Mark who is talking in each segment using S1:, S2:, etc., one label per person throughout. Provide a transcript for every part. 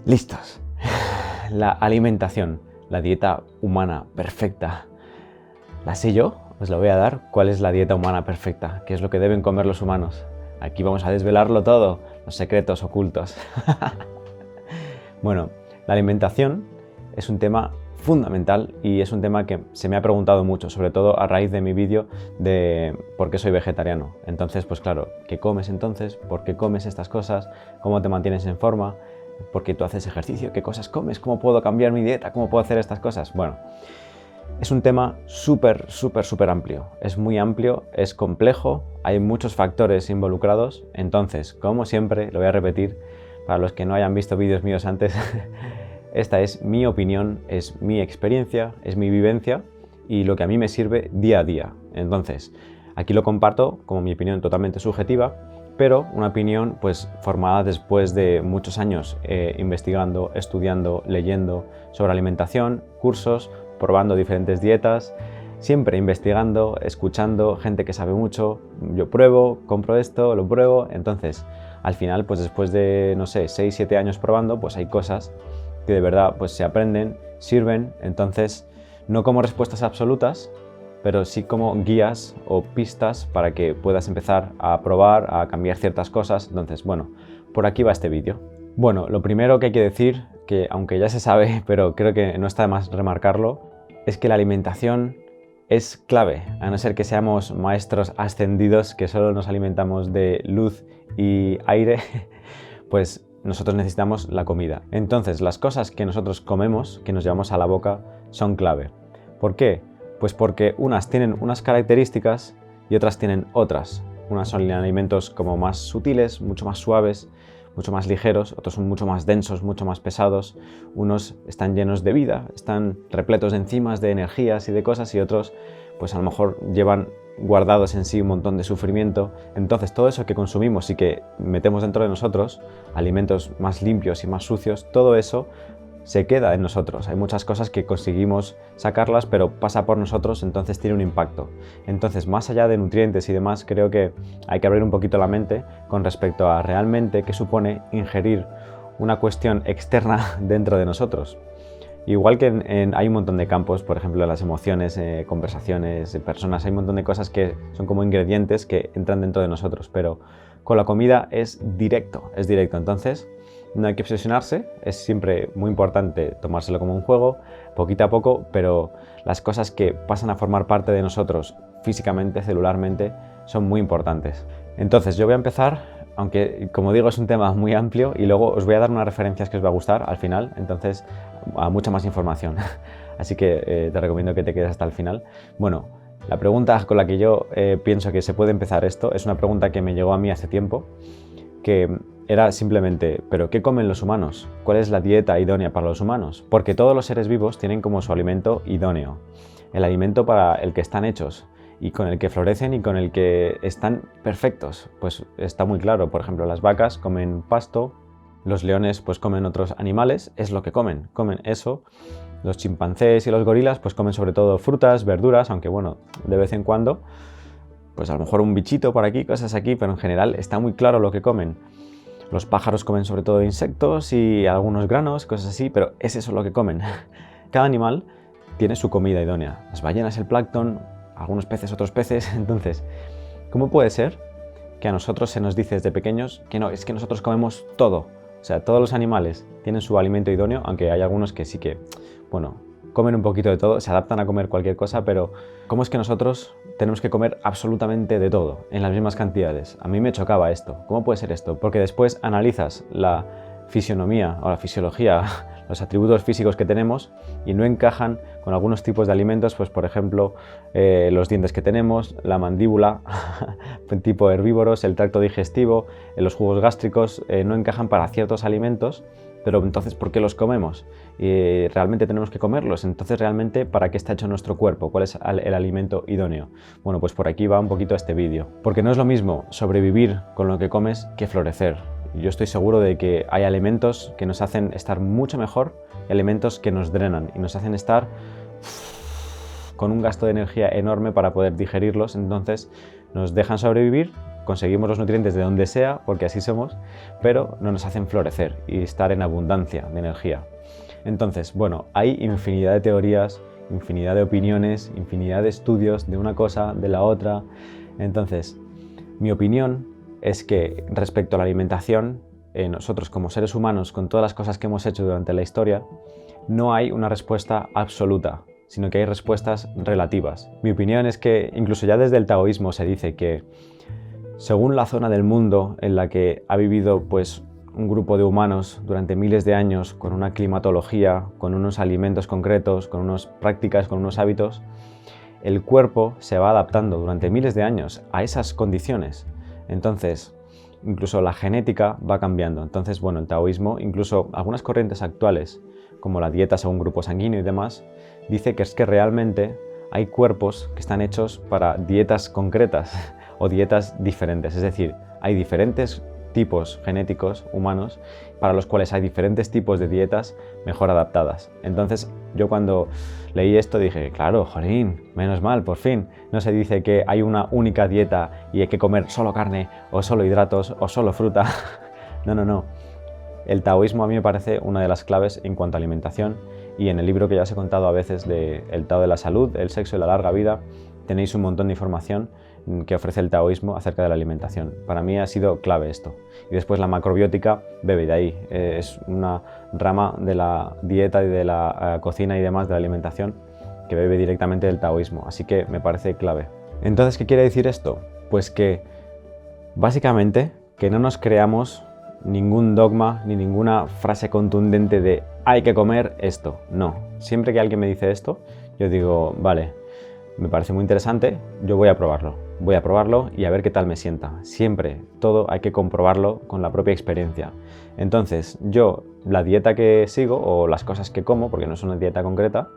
S1: Listos. La alimentación, la dieta humana perfecta. ¿La sé yo? Os la voy a dar. ¿Cuál es la dieta humana perfecta? ¿Qué es lo que deben comer los humanos? Aquí vamos a desvelarlo todo, los secretos ocultos. Bueno, la alimentación es un tema fundamental y es un tema que se me ha preguntado mucho, sobre todo a raíz de mi vídeo de por qué soy vegetariano. Entonces, pues claro, ¿qué comes entonces? ¿Por qué comes estas cosas? ¿Cómo te mantienes en forma? ¿Por qué tú haces ejercicio? ¿Qué cosas comes? ¿Cómo puedo cambiar mi dieta? ¿Cómo puedo hacer estas cosas? Bueno, es un tema súper amplio. Es muy amplio, es complejo, hay muchos factores involucrados. Entonces, como siempre, lo voy a repetir para los que no hayan visto vídeos míos antes, esta es mi opinión, es mi experiencia, es mi vivencia y lo que a mí me sirve día a día. Entonces, aquí lo comparto como mi opinión totalmente subjetiva, pero una opinión pues formada después de muchos años investigando, estudiando, leyendo sobre alimentación, cursos, probando diferentes dietas, siempre investigando, escuchando gente que sabe mucho. Yo pruebo, compro esto, lo pruebo. Entonces, al final, pues después de, no sé, 6-7 años probando, pues hay cosas que de verdad pues se aprenden, sirven. Entonces, no como respuestas absolutas, pero sí como guías o pistas para que puedas empezar a probar, a cambiar ciertas cosas. Entonces, bueno, por aquí va este vídeo. Bueno, lo primero que hay que decir, que aunque ya se sabe, pero creo que no está de más remarcarlo, es que la alimentación es clave, a no ser que seamos maestros ascendidos que solo nos alimentamos de luz y aire, pues nosotros necesitamos la comida. Entonces, las cosas que nosotros comemos, que nos llevamos a la boca, son clave. ¿Por qué? Pues porque unas tienen unas características y otras tienen otras. Unas son alimentos como más sutiles, mucho más suaves, mucho más ligeros, otros son mucho más densos, mucho más pesados. Unos están llenos de vida, están repletos de enzimas, de energías y de cosas, y otros pues a lo mejor llevan guardados en sí un montón de sufrimiento. Entonces todo eso que consumimos y que metemos dentro de nosotros, alimentos más limpios y más sucios, todo eso se queda en nosotros. Hay muchas cosas que conseguimos sacarlas, pero pasa por nosotros, entonces tiene un impacto. Entonces, más allá de nutrientes y demás, creo que hay que abrir un poquito la mente con respecto a realmente qué supone ingerir una cuestión externa dentro de nosotros. Igual que hay un montón de campos, por ejemplo, las emociones, conversaciones, personas, hay un montón de cosas que son como ingredientes que entran dentro de nosotros, pero con la comida es directo. Entonces, no hay que obsesionarse, es siempre muy importante tomárselo como un juego, poquito a poco, pero las cosas que pasan a formar parte de nosotros físicamente, celularmente, son muy importantes. Entonces yo voy a empezar, aunque como digo es un tema muy amplio, y luego os voy a dar unas referencias que os va a gustar al final, entonces a mucha más información. Así que te recomiendo que te quedes hasta el final. Bueno, la pregunta con la que yo pienso que se puede empezar esto es una pregunta que me llegó a mí hace tiempo, que era simplemente, ¿pero qué comen los humanos? ¿Cuál es la dieta idónea para los humanos? Porque todos los seres vivos tienen como su alimento idóneo, el alimento para el que están hechos y con el que florecen y con el que están perfectos. Pues está muy claro, por ejemplo, las vacas comen pasto, los leones pues comen otros animales, es lo que comen eso. Los chimpancés y los gorilas pues comen sobre todo frutas, verduras, aunque bueno, de vez en cuando, pues a lo mejor un bichito por aquí, cosas aquí, pero en general está muy claro lo que comen. Los pájaros comen sobre todo insectos y algunos granos, cosas así, pero es eso lo que comen. Cada animal tiene su comida idónea. Las ballenas, el plancton, algunos peces, otros peces. Entonces, ¿cómo puede ser que a nosotros se nos dice desde pequeños que no, es que nosotros comemos todo? O sea, todos los animales tienen su alimento idóneo, aunque hay algunos que sí que, bueno, comen un poquito de todo, se adaptan a comer cualquier cosa, pero ¿cómo es que nosotros tenemos que comer absolutamente de todo, en las mismas cantidades? A mí me chocaba esto. ¿Cómo puede ser esto? Porque después analizas la fisionomía o la fisiología, los atributos físicos que tenemos y no encajan con algunos tipos de alimentos, pues por ejemplo, los dientes que tenemos, la mandíbula, tipo herbívoros, el tracto digestivo, los jugos gástricos, no encajan para ciertos alimentos Pero entonces, ¿por qué los comemos? ¿Realmente tenemos que comerlos? Entonces, ¿realmente para qué está hecho nuestro cuerpo? ¿Cuál es el alimento idóneo? Bueno, pues por aquí va un poquito este vídeo. Porque no es lo mismo sobrevivir con lo que comes que florecer. Yo estoy seguro de que hay alimentos que nos hacen estar mucho mejor y alimentos que nos drenan y nos hacen estar con un gasto de energía enorme para poder digerirlos. Entonces, nos dejan sobrevivir, conseguimos los nutrientes de donde sea, porque así somos, pero no nos hacen florecer y estar en abundancia de energía. Entonces, bueno, hay infinidad de teorías, infinidad de opiniones, infinidad de estudios de una cosa, de la otra. Entonces, mi opinión es que respecto a la alimentación, nosotros como seres humanos, con todas las cosas que hemos hecho durante la historia, no hay una respuesta absoluta, sino que hay respuestas relativas. Mi opinión es que incluso ya desde el taoísmo se dice que según la zona del mundo en la que ha vivido pues un grupo de humanos durante miles de años con una climatología, con unos alimentos concretos, con unas prácticas, con unos hábitos, el cuerpo se va adaptando durante miles de años a esas condiciones. Entonces, incluso la genética va cambiando. Entonces, bueno, el taoísmo, incluso algunas corrientes actuales, como la dieta según grupo sanguíneo y demás, dice que es que realmente hay cuerpos que están hechos para dietas concretas o dietas diferentes. Es decir, hay diferentes tipos genéticos humanos para los cuales hay diferentes tipos de dietas mejor adaptadas. Entonces, yo cuando leí esto dije, claro, jolín, menos mal, por fin. No se dice que hay una única dieta y hay que comer solo carne o solo hidratos o solo fruta. No, no, no. El taoísmo a mí me parece una de las claves en cuanto a alimentación, y en el libro que ya os he contado a veces de El Tao de la Salud, el sexo y la larga vida, tenéis un montón de información que ofrece el taoísmo acerca de la alimentación. Para mí ha sido clave esto. Y después la macrobiótica bebe de ahí. Es una rama de la dieta y de la cocina y demás de la alimentación que bebe directamente del taoísmo. Así que me parece clave. Entonces, ¿qué quiere decir esto? Pues que básicamente que no nos creamos ningún dogma ni ninguna frase contundente de hay que comer esto. No. Siempre que alguien me dice esto, yo digo, vale, me parece muy interesante, yo voy a probarlo. Voy a probarlo y a ver qué tal me sienta. Siempre, todo hay que comprobarlo con la propia experiencia. Entonces, yo, la dieta que sigo o las cosas que como, porque no es una dieta concreta,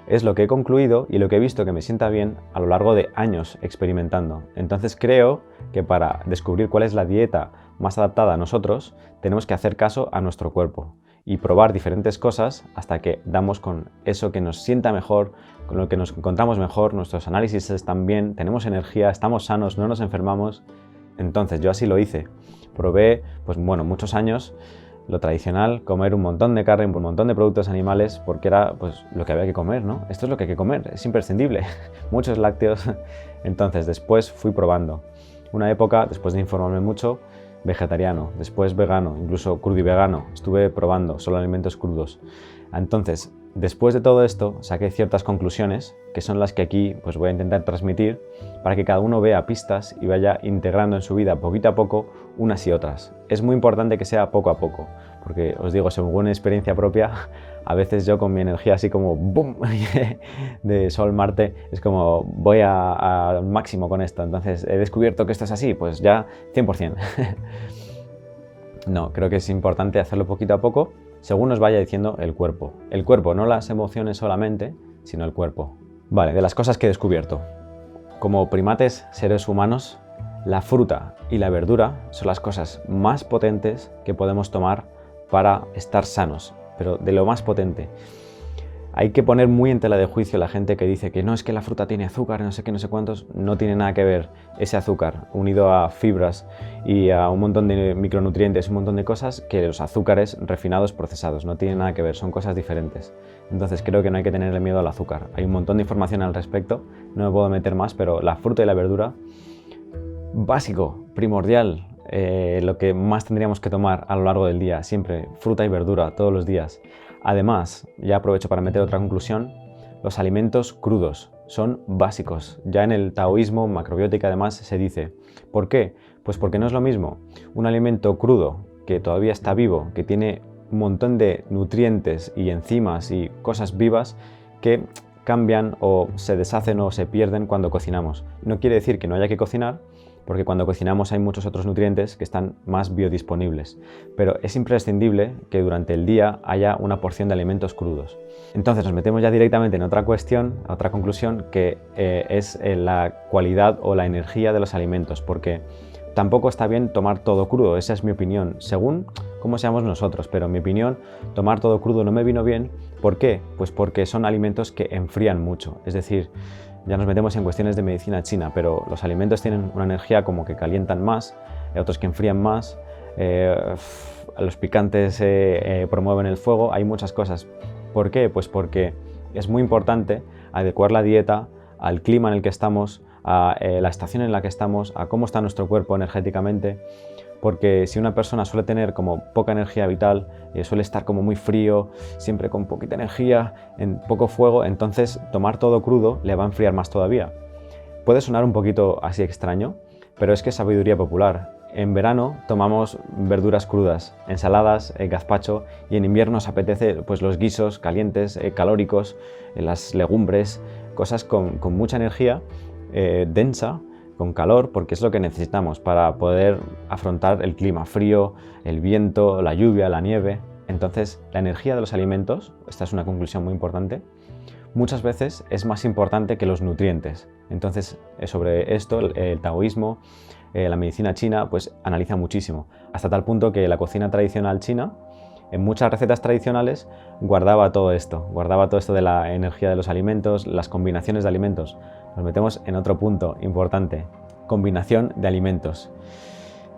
S1: es lo que he concluido y lo que he visto que me sienta bien a lo largo de años experimentando. Entonces creo que para descubrir cuál es la dieta más adaptada a nosotros, tenemos que hacer caso a nuestro cuerpo y probar diferentes cosas hasta que damos con eso que nos sienta mejor, con lo que nos encontramos mejor, nuestros análisis están bien, tenemos energía, estamos sanos, no nos enfermamos. Entonces yo así lo hice. Probé, pues bueno, muchos años lo tradicional, comer un montón de carne, un montón de productos animales, porque era pues lo que había que comer, ¿no? Esto es lo que hay que comer, es imprescindible. Muchos lácteos. Entonces después fui probando. Una época, después de informarme mucho, vegetariano, después vegano, incluso crudo y vegano. Estuve probando solo alimentos crudos. Entonces, después de todo esto, saqué ciertas conclusiones, que son las que aquí pues voy a intentar transmitir, para que cada uno vea pistas y vaya integrando en su vida poquito a poco unas y otras. Es muy importante que sea poco a poco, porque os digo, según experiencia propia, a veces yo con mi energía así como ¡boom! De Sol-Marte, es como voy al máximo con esto. Entonces, he descubierto que esto es así, pues ya 100%. No, creo que es importante hacerlo poquito a poco, según nos vaya diciendo el cuerpo. El cuerpo, no las emociones solamente, sino el cuerpo. Vale, de las cosas que he descubierto. Como primates, seres humanos, la fruta y la verdura son las cosas más potentes que podemos tomar para estar sanos, pero de lo más potente. Hay que poner muy en tela de juicio la gente que dice que no, es que la fruta tiene azúcar, no sé qué, no sé cuántos. No tiene nada que ver ese azúcar, unido a fibras y a un montón de micronutrientes, un montón de cosas, que los azúcares refinados procesados. No tienen nada que ver, son cosas diferentes. Entonces creo que no hay que tenerle miedo al azúcar. Hay un montón de información al respecto, no me puedo meter más, pero la fruta y la verdura, básico, primordial, lo que más tendríamos que tomar a lo largo del día, siempre fruta y verdura, todos los días. Además, ya aprovecho para meter otra conclusión, los alimentos crudos son básicos. Ya en el taoísmo, macrobiótica además, se dice. ¿Por qué? Pues porque no es lo mismo un alimento crudo que todavía está vivo, que tiene un montón de nutrientes y enzimas y cosas vivas que cambian o se deshacen o se pierden cuando cocinamos. No quiere decir que no haya que cocinar, porque cuando cocinamos hay muchos otros nutrientes que están más biodisponibles, pero es imprescindible que durante el día haya una porción de alimentos crudos. Entonces nos metemos ya directamente en otra cuestión, otra conclusión, que es la cualidad o la energía de los alimentos, porque tampoco está bien tomar todo crudo, esa es mi opinión, según cómo seamos nosotros, pero en mi opinión tomar todo crudo no me vino bien. ¿Por qué? Pues porque son alimentos que enfrían mucho, es decir, ya nos metemos en cuestiones de medicina china, pero los alimentos tienen una energía como que calientan más, otros que enfrían más, los picantes promueven el fuego, hay muchas cosas. ¿Por qué? Pues porque es muy importante adecuar la dieta al clima en el que estamos, a la estación en la que estamos, a cómo está nuestro cuerpo energéticamente, porque si una persona suele tener como poca energía vital, suele estar como muy frío, siempre con poquita energía, en poco fuego, entonces tomar todo crudo le va a enfriar más todavía. Puede sonar un poquito así extraño, pero es que es sabiduría popular. En verano tomamos verduras crudas, ensaladas, gazpacho, y en invierno nos apetece pues, los guisos calientes, calóricos, las legumbres, cosas con mucha energía, densa, con calor, porque es lo que necesitamos para poder afrontar el clima frío, el viento, la lluvia, la nieve. Entonces, la energía de los alimentos, esta es una conclusión muy importante, muchas veces es más importante que los nutrientes. Entonces, sobre esto, el taoísmo, la medicina china, pues analiza muchísimo, hasta tal punto que la cocina tradicional china, en muchas recetas tradicionales, guardaba todo esto de la energía de los alimentos, las combinaciones de alimentos. Nos metemos en otro punto importante, combinación de alimentos.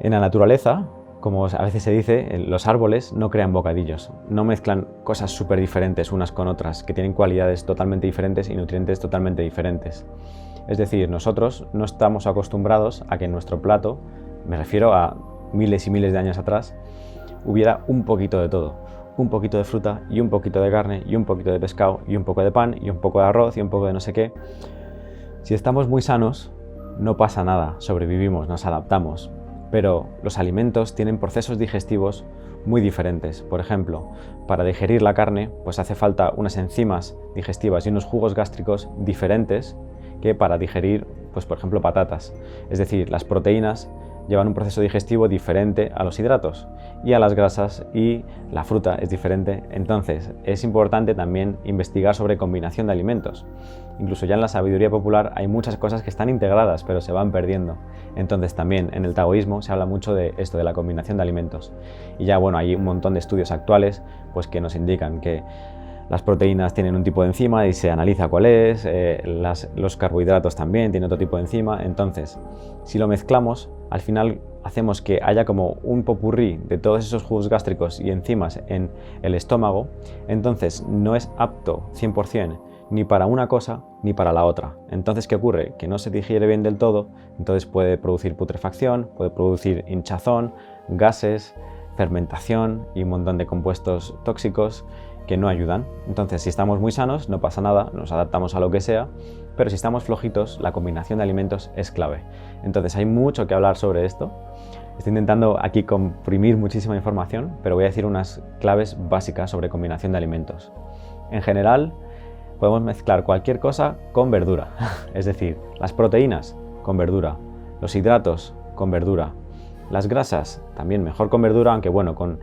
S1: En la naturaleza, como a veces se dice, los árboles no crean bocadillos, no mezclan cosas súper diferentes unas con otras, que tienen cualidades totalmente diferentes y nutrientes totalmente diferentes. Es decir, nosotros no estamos acostumbrados a que en nuestro plato, me refiero a miles y miles de años atrás, hubiera un poquito de todo. Un poquito de fruta y un poquito de carne y un poquito de pescado y un poco de pan y un poco de arroz y un poco de no sé qué. Si estamos muy sanos, no pasa nada, sobrevivimos, nos adaptamos. Pero los alimentos tienen procesos digestivos muy diferentes. Por ejemplo, para digerir la carne, pues hace falta unas enzimas digestivas y unos jugos gástricos diferentes que para digerir, pues por ejemplo, patatas. Es decir, las proteínas llevan un proceso digestivo diferente a los hidratos y a las grasas, y la fruta es diferente. Entonces es importante también investigar sobre combinación de alimentos. Incluso ya en la sabiduría popular hay muchas cosas que están integradas pero se van perdiendo. Entonces también en el taoísmo se habla mucho de esto, de la combinación de alimentos. Y ya bueno, hay un montón de estudios actuales pues que nos indican que las proteínas tienen un tipo de enzima y se analiza cuál es, los carbohidratos también tienen otro tipo de enzima. Entonces, si lo mezclamos, al final hacemos que haya como un popurrí de todos esos jugos gástricos y enzimas en el estómago. Entonces, no es apto 100% ni para una cosa ni para la otra. Entonces, ¿qué ocurre? Que no se digiere bien del todo, entonces puede producir putrefacción, puede producir hinchazón, gases, fermentación y un montón de compuestos tóxicos que no ayudan. Entonces, si estamos muy sanos, no pasa nada, nos adaptamos a lo que sea, pero si estamos flojitos, la combinación de alimentos es clave. Entonces, hay mucho que hablar sobre esto. Estoy intentando aquí comprimir muchísima información, pero voy a decir unas claves básicas sobre combinación de alimentos. En general, podemos mezclar cualquier cosa con verdura, es decir, las proteínas con verdura, los hidratos con verdura, las grasas también mejor con verdura, aunque bueno, con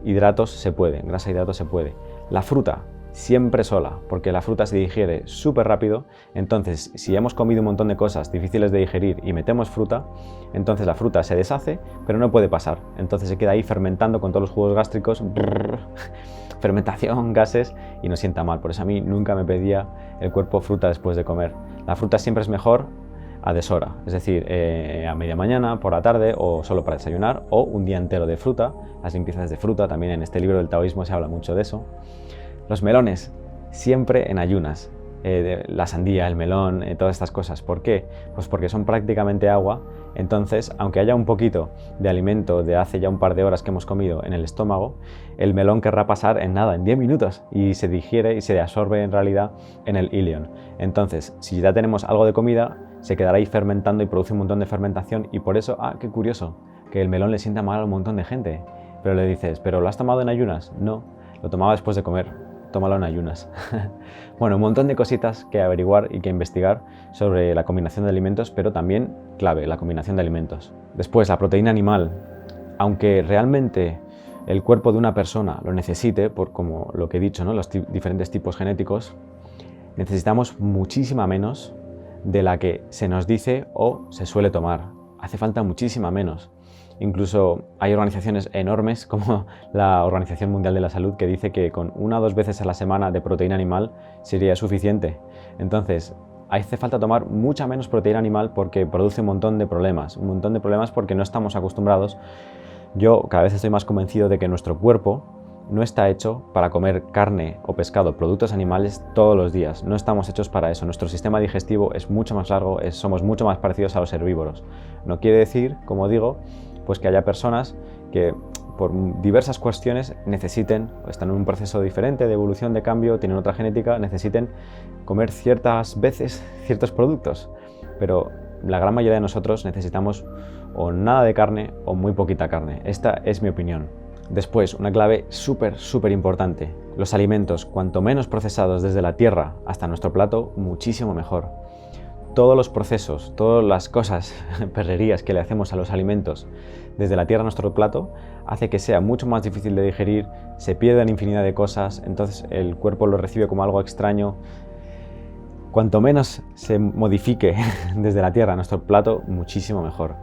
S1: hidratos se puede, grasa e hidratos se puede. La fruta siempre sola, porque la fruta se digiere súper rápido. Entonces, si hemos comido un montón de cosas difíciles de digerir y metemos fruta, entonces la fruta se deshace, pero no puede pasar. Entonces se queda ahí fermentando con todos los jugos gástricos, fermentación, gases, y nos sienta mal. Por eso a mí nunca me pedía el cuerpo fruta después de comer. La fruta siempre es mejor a deshora, es decir, a media mañana, por la tarde o solo para desayunar, o un día entero de fruta. Las limpiezas de fruta, también en este libro del taoísmo se habla mucho de eso. Los melones, siempre en ayunas. La sandía, el melón, todas estas cosas. ¿Por qué? Pues porque son prácticamente agua. Entonces, aunque haya un poquito de alimento de hace ya un par de horas que hemos comido en el estómago, el melón querrá pasar en nada, en 10 minutos, y se digiere y se absorbe en realidad en el ilion. Entonces, si ya tenemos algo de comida, se quedará ahí fermentando y produce un montón de fermentación, y por eso, qué curioso, que el melón le sienta mal a un montón de gente. Pero le dices, ¿pero lo has tomado en ayunas? No, lo tomaba después de comer. tómalo en ayunas. Bueno, un montón de cositas que averiguar y que investigar sobre la combinación de alimentos, pero también clave, la combinación de alimentos. Después, la proteína animal. Aunque realmente el cuerpo de una persona lo necesite, por como lo que he dicho, ¿no? Los diferentes tipos genéticos, necesitamos muchísima menos de la que se nos dice o se suele tomar. Hace falta muchísima menos. Incluso hay organizaciones enormes como la Organización Mundial de la Salud que dice que con 1 o 2 veces a la semana de proteína animal sería suficiente. Entonces, hace falta tomar mucha menos proteína animal porque produce un montón de problemas porque no estamos acostumbrados. Yo cada vez estoy más convencido de que nuestro cuerpo no está hecho para comer carne o pescado, productos animales todos los días. No estamos hechos para eso. Nuestro sistema digestivo es mucho más largo, somos mucho más parecidos a los herbívoros. No quiere decir, como digo, pues que haya personas que por diversas cuestiones necesiten, están en un proceso diferente de evolución, de cambio, tienen otra genética, necesiten comer ciertas veces ciertos productos. Pero la gran mayoría de nosotros necesitamos o nada de carne o muy poquita carne. Esta es mi opinión. Después, una clave súper importante. Los alimentos, cuanto menos procesados desde la tierra hasta nuestro plato, muchísimo mejor. Todos los procesos, todas las cosas, perrerías que le hacemos a los alimentos desde la tierra a nuestro plato, hace que sea mucho más difícil de digerir, se pierdan infinidad de cosas, entonces el cuerpo lo recibe como algo extraño. Cuanto menos se modifique desde la tierra a nuestro plato, muchísimo mejor.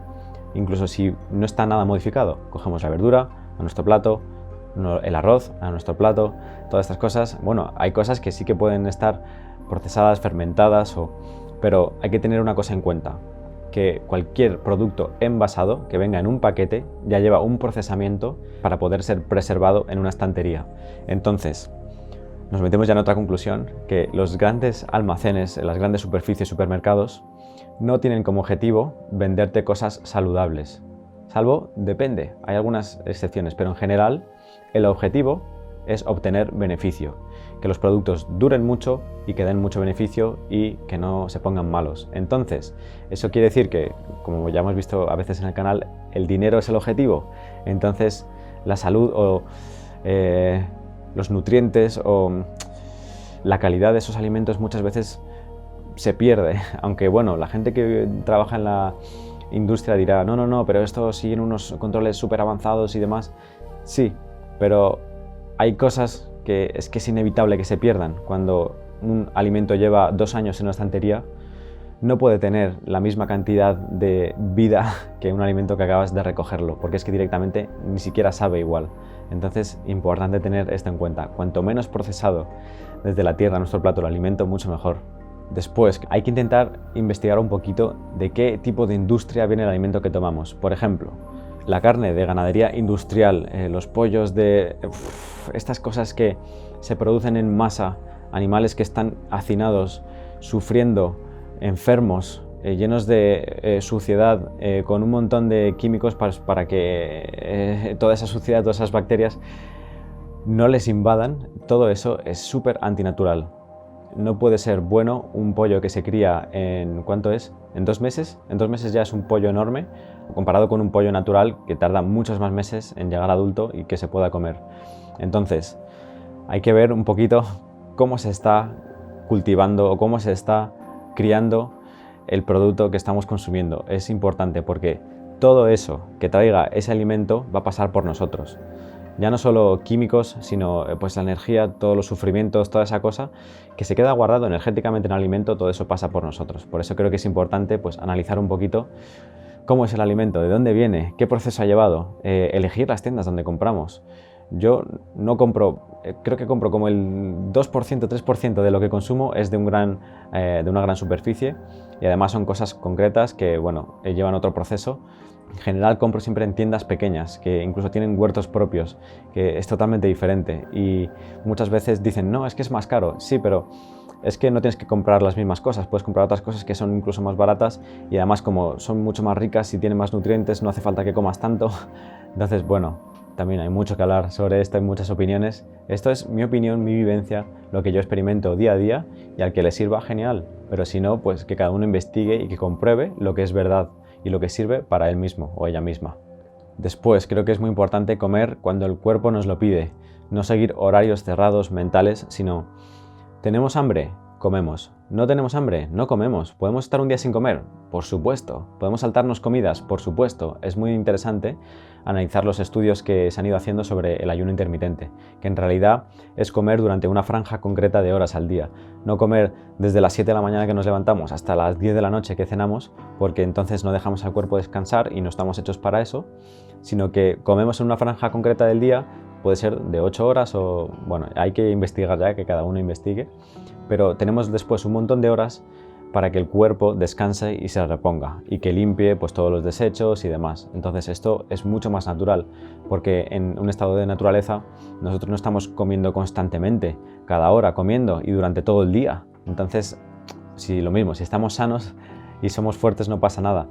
S1: Incluso si no está nada modificado, cogemos la verdura a nuestro plato, el arroz a nuestro plato, todas estas cosas. Bueno, hay cosas que sí que pueden estar procesadas, fermentadas, pero hay que tener una cosa en cuenta, que cualquier producto envasado que venga en un paquete ya lleva un procesamiento para poder ser preservado en una estantería. Entonces, nos metemos ya en otra conclusión, que los grandes almacenes, las grandes superficies, supermercados, no tienen como objetivo venderte cosas saludables. Salvo, depende, hay algunas excepciones, pero en general el objetivo es obtener beneficio, que los productos duren mucho y que den mucho beneficio y que no se pongan malos. Entonces, eso quiere decir que, como ya hemos visto a veces en el canal, el dinero es el objetivo. Entonces, la salud o los nutrientes o la calidad de esos alimentos muchas veces se pierde. Aunque bueno, la gente que trabaja en la industria dirá, no, pero esto siguen unos controles súper avanzados y demás. Sí, pero hay cosas que es inevitable que se pierdan. Cuando un alimento lleva 2 años en una estantería, no puede tener la misma cantidad de vida que un alimento que acabas de recogerlo, porque es que directamente ni siquiera sabe igual. Entonces, importante tener esto en cuenta. Cuanto menos procesado desde la tierra a nuestro plato el alimento, mucho mejor. Después, hay que intentar investigar un poquito de qué tipo de industria viene el alimento que tomamos. Por ejemplo, la carne de ganadería industrial, los pollos estas cosas que se producen en masa, animales que están hacinados, sufriendo, enfermos, llenos de suciedad, con un montón de químicos para que toda esa suciedad, todas esas bacterias no les invadan. Todo eso es súper antinatural. No puede ser bueno un pollo que se cría en, ¿cuánto es? ¿En 2 meses? En 2 meses ya es un pollo enorme, comparado con un pollo natural que tarda muchos más meses en llegar adulto y que se pueda comer. Entonces, hay que ver un poquito cómo se está cultivando o cómo se está criando el producto que estamos consumiendo. Es importante porque todo eso que traiga ese alimento va a pasar por nosotros. Ya no solo químicos, sino pues la energía, todos los sufrimientos, toda esa cosa que se queda guardado energéticamente en el alimento, todo eso pasa por nosotros. Por eso creo que es importante pues analizar un poquito cómo es el alimento, de dónde viene, qué proceso ha llevado, elegir las tiendas donde compramos. Yo no compro, creo que compro como el 2%, 3% de lo que consumo es de una gran superficie, y además son cosas concretas que bueno, llevan otro proceso. En general compro siempre en tiendas pequeñas, que incluso tienen huertos propios, que es totalmente diferente. Y muchas veces dicen, no, es que es más caro. Sí, pero es que no tienes que comprar las mismas cosas, puedes comprar otras cosas que son incluso más baratas y además como son mucho más ricas y tienen más nutrientes, no hace falta que comas tanto. Entonces, bueno, también hay mucho que hablar sobre esto, hay muchas opiniones. Esto es mi opinión, mi vivencia, lo que yo experimento día a día y al que le sirva, genial. Pero si no, pues que cada uno investigue y que compruebe lo que es verdad y lo que sirve para él mismo o ella misma. Después, creo que es muy importante comer cuando el cuerpo nos lo pide. no seguir horarios cerrados mentales, sino ¿tenemos hambre? Comemos. ¿No tenemos hambre? No comemos. ¿Podemos estar un día sin comer? Por supuesto. ¿Podemos saltarnos comidas? Por supuesto. Es muy interesante analizar los estudios que se han ido haciendo sobre el ayuno intermitente, que en realidad es comer durante una franja concreta de horas al día. No comer desde las 7 de la mañana que nos levantamos hasta las 10 de la noche que cenamos, porque entonces no dejamos al cuerpo descansar y no estamos hechos para eso, sino que comemos en una franja concreta del día. Puede ser de 8 horas o, bueno, hay que investigar ya, que cada uno investigue, pero tenemos después un montón de horas para que el cuerpo descanse y se reponga y que limpie pues todos los desechos y demás. Entonces esto es mucho más natural, porque en un estado de naturaleza nosotros no estamos comiendo constantemente, cada hora comiendo y durante todo el día. Entonces, si estamos sanos y somos fuertes no pasa nada.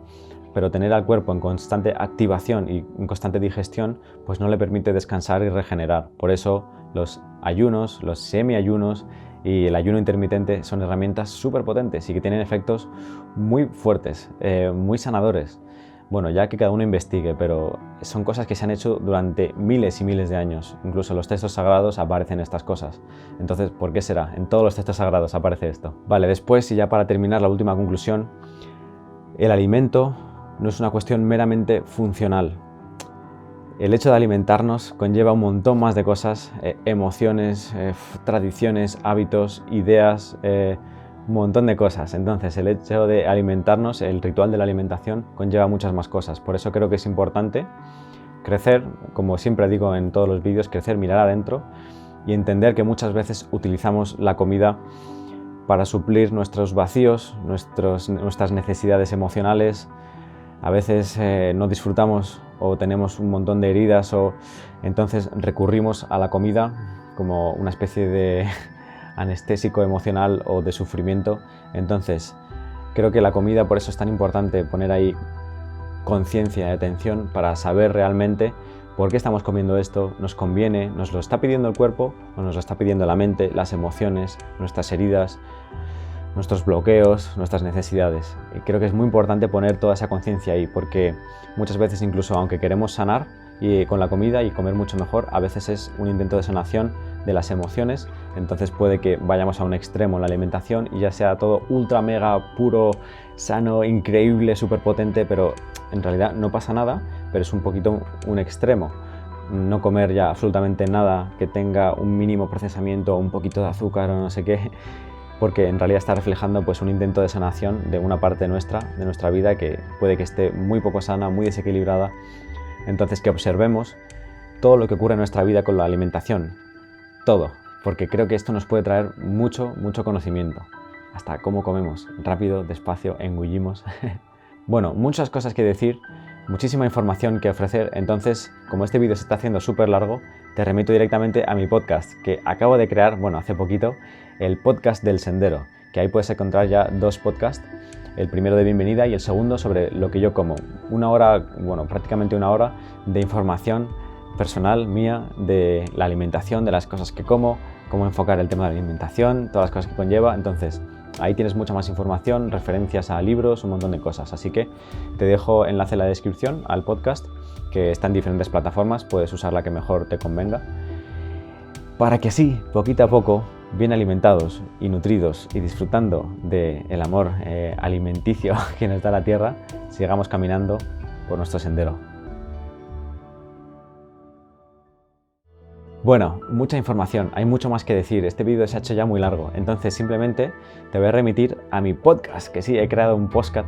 S1: Pero tener al cuerpo en constante activación y en constante digestión, pues no le permite descansar y regenerar. Por eso los ayunos, los semiayunos y el ayuno intermitente son herramientas súper potentes y que tienen efectos muy fuertes, muy sanadores. Bueno, ya que cada uno investigue, pero son cosas que se han hecho durante miles y miles de años. Incluso en los textos sagrados aparecen estas cosas. Entonces, ¿por qué será? En todos los textos sagrados aparece esto. Vale, después, y ya para terminar la última conclusión, el alimento no es una cuestión meramente funcional. El hecho de alimentarnos conlleva un montón más de cosas, emociones, tradiciones, hábitos, ideas, un montón de cosas. Entonces, el hecho de alimentarnos, el ritual de la alimentación, conlleva muchas más cosas. Por eso creo que es importante crecer, como siempre digo en todos los vídeos, crecer, mirar adentro y entender que muchas veces utilizamos la comida para suplir nuestros vacíos, nuestras necesidades emocionales. A veces no disfrutamos o tenemos un montón de heridas, o entonces recurrimos a la comida como una especie de anestésico emocional o de sufrimiento. Entonces creo que la comida, por eso es tan importante poner ahí conciencia y atención para saber realmente por qué estamos comiendo esto, nos conviene, nos lo está pidiendo el cuerpo o nos lo está pidiendo la mente, las emociones, nuestras heridas, nuestros bloqueos, nuestras necesidades. Y creo que es muy importante poner toda esa conciencia ahí, porque muchas veces, incluso aunque queremos sanar y con la comida y comer mucho mejor, a veces es un intento de sanación de las emociones. Entonces puede que vayamos a un extremo en la alimentación y ya sea todo ultra mega puro, sano, increíble, súper potente, pero en realidad no pasa nada, pero es un poquito un extremo. No comer ya absolutamente nada que tenga un mínimo procesamiento, un poquito de azúcar o no sé qué, porque en realidad está reflejando pues un intento de sanación de una parte nuestra, de nuestra vida, que puede que esté muy poco sana, muy desequilibrada. Entonces, que observemos todo lo que ocurre en nuestra vida con la alimentación, todo, porque creo que esto nos puede traer mucho conocimiento, hasta cómo comemos, rápido, despacio, engullimos. Bueno, muchas cosas que decir, muchísima información que ofrecer. Entonces, como este vídeo se está haciendo súper largo, te remito directamente a mi podcast, que acabo de crear, bueno, hace poquito, el podcast del sendero, que ahí puedes encontrar ya 2 podcasts, el primero de bienvenida y el segundo sobre lo que yo como. Una hora, bueno, prácticamente una hora de información personal mía de la alimentación, de las cosas que como, cómo enfocar el tema de la alimentación, todas las cosas que conlleva. Entonces, ahí tienes mucha más información, referencias a libros, un montón de cosas. Así que te dejo enlace en la descripción al podcast, que está en diferentes plataformas, puedes usar la que mejor te convenga, para que así, poquito a poco, bien alimentados y nutridos y disfrutando del amor alimenticio que nos da la tierra, sigamos caminando por nuestro sendero. Bueno, mucha información, hay mucho más que decir, este vídeo se ha hecho ya muy largo, entonces simplemente te voy a remitir a mi podcast, que sí, he creado un podcast.